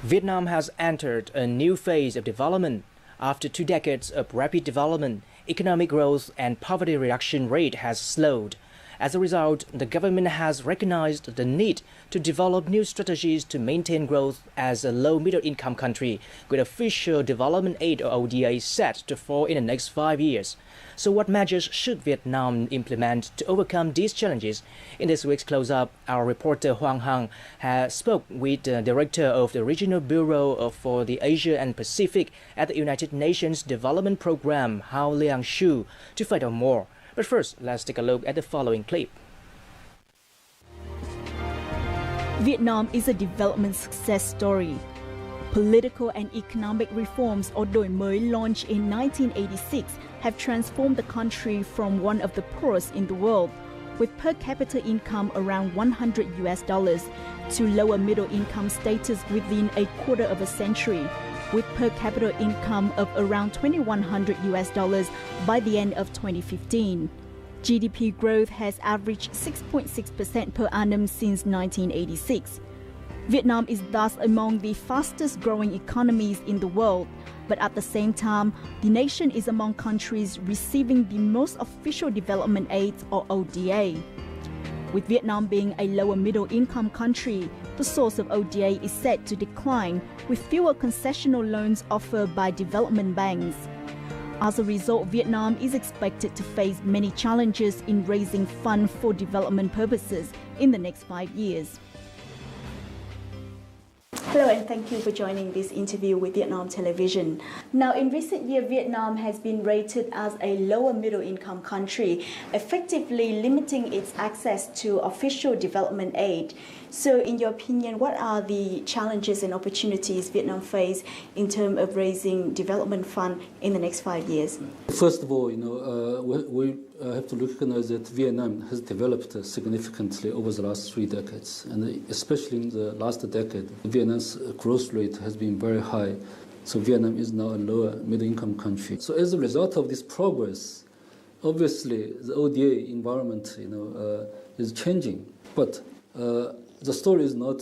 Vietnam has entered a new phase of development. After 2 decades of rapid development, economic growth and poverty reduction rate has slowed. As a result, the government has recognized the need to develop new strategies to maintain growth as a low-middle-income country, with official development aid or ODA set to fall in the next 5 years. So what measures should Vietnam implement to overcome these challenges? In this week's close-up, our reporter Haoliang has spoke with the director of the Regional Bureau for the Asia and Pacific at the United Nations Development Program, Haoliang to find out more. But first, let's take a look at the following clip. Vietnam is a development success story. Political and economic reforms, or đổi mới, launched in 1986, have transformed the country from one of the poorest in the world, with per capita income around $100 to lower middle income status within a quarter of a century, with per capita income of around $2,100 by the end of 2015. GDP growth has averaged 6.6% per annum since 1986. Vietnam is thus among the fastest growing economies in the world, but at the same time, the nation is among countries receiving the most official development aid, or ODA. With Vietnam being a lower middle income country, the source of ODA is set to decline, with fewer concessional loans offered by development banks. As a result, Vietnam is expected to face many challenges in raising funds for development purposes in the next 5 years. Hello and thank you for joining this interview with Vietnam Television. Now, in recent years, Vietnam has been rated as a lower middle income country, effectively limiting its access to official development aid. So in your opinion, what are the challenges and opportunities Vietnam face in terms of raising development fund in the next 5 years? First of all, we have to recognize that Vietnam has developed significantly over the last 3 decades, and especially in the last decade, Vietnam's growth rate has been very high. So Vietnam is now a lower middle-income country. So as a result of this progress, obviously the ODA environment, is changing. But the story is not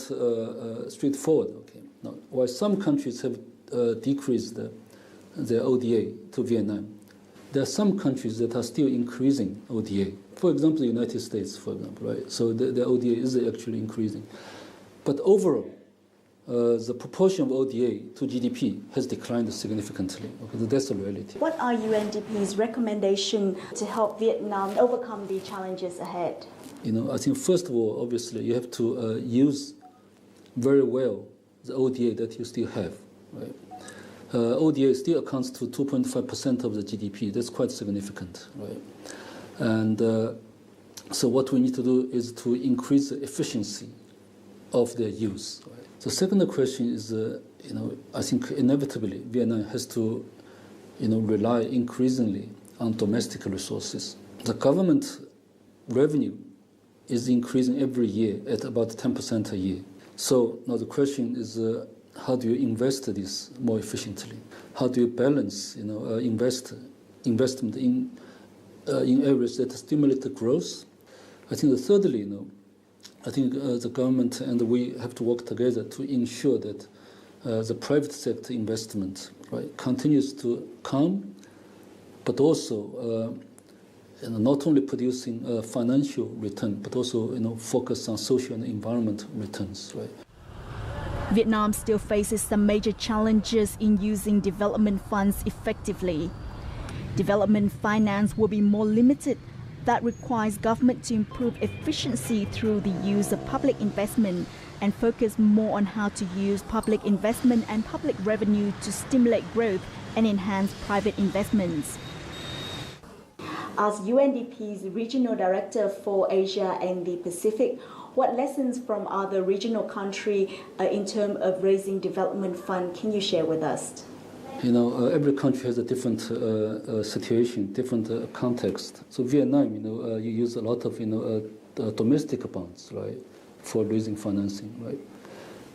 straightforward. Okay. Now, while some countries have decreased their ODA to Vietnam, there are some countries that are still increasing ODA. For example, the United States, for example, right? So the ODA is actually increasing. But overall, the proportion of ODA to GDP has declined significantly. Okay, that's the reality. What are UNDP's recommendations to help Vietnam overcome the challenges ahead? I think first of all, obviously, you have to use very well the ODA that you still have, right? ODA still accounts to 2.5% of the GDP. That's quite significant, right? And so what we need to do is to increase the efficiency of their use. Right? The second question is, I think inevitably Vietnam has to, rely increasingly on domestic resources. The government revenue is increasing every year at about 10% a year. So now the question is, how do you invest this more efficiently? How do you balance, investment in areas that stimulate the growth? I think thirdly, I think the government and we have to work together to ensure that the private sector investment, right, continues to come, but also not only producing financial return, but also focus on social and environmental returns, right? Vietnam still faces some major challenges in using development funds effectively. Development finance will be more limited. That requires government to improve efficiency through the use of public investment and focus more on how to use public investment and public revenue to stimulate growth and enhance private investments. As UNDP's Regional Director for Asia and the Pacific, what lessons from other regional countries in terms of raising development fund can you share with us? Every country has a different situation, different context. So Vietnam, you use a lot of, domestic bonds, right, for raising financing, right?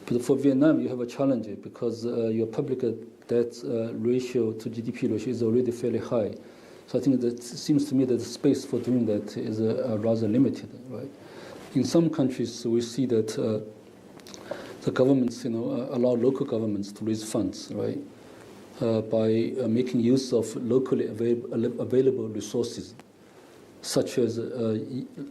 But for Vietnam, you have a challenge because your public debt ratio to GDP ratio is already fairly high. So I think that it seems to me that the space for doing that is rather limited, right? In some countries, we see that the governments, allow local governments to raise funds, right, by making use of locally available resources, such as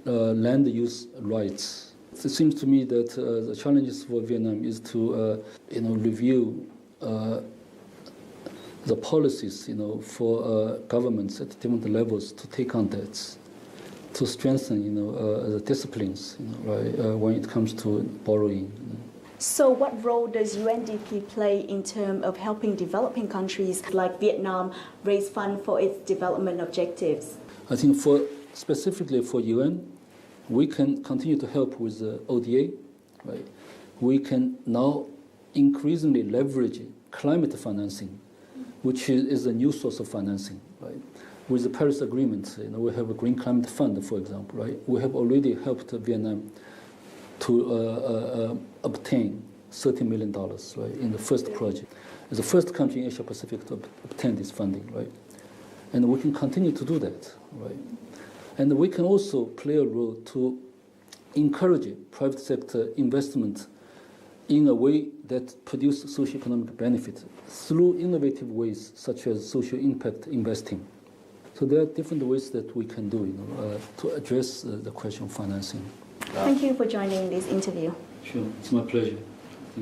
land use rights. It seems to me that the challenges for Vietnam is to, review the policies, for governments at different levels to take on debts, to strengthen, the disciplines, right, when it comes to borrowing. So what role does UNDP play in terms of helping developing countries like Vietnam raise funds for its development objectives? I think specifically for UN, we can continue to help with the ODA. Right? We can now increasingly leverage climate financing, which is a new source of financing. Right? With the Paris Agreement, we have a Green Climate Fund, for example. Right? We have already helped Vietnam to obtain $30 million, right, in the first project. As the first country in Asia Pacific to obtain this funding, right? And we can continue to do that, right? And we can also play a role to encourage private sector investment in a way that produces socioeconomic benefit through innovative ways such as social impact investing. So there are different ways that we can do, to address the question of financing. Thank you for joining this interview. Sure, it's my pleasure.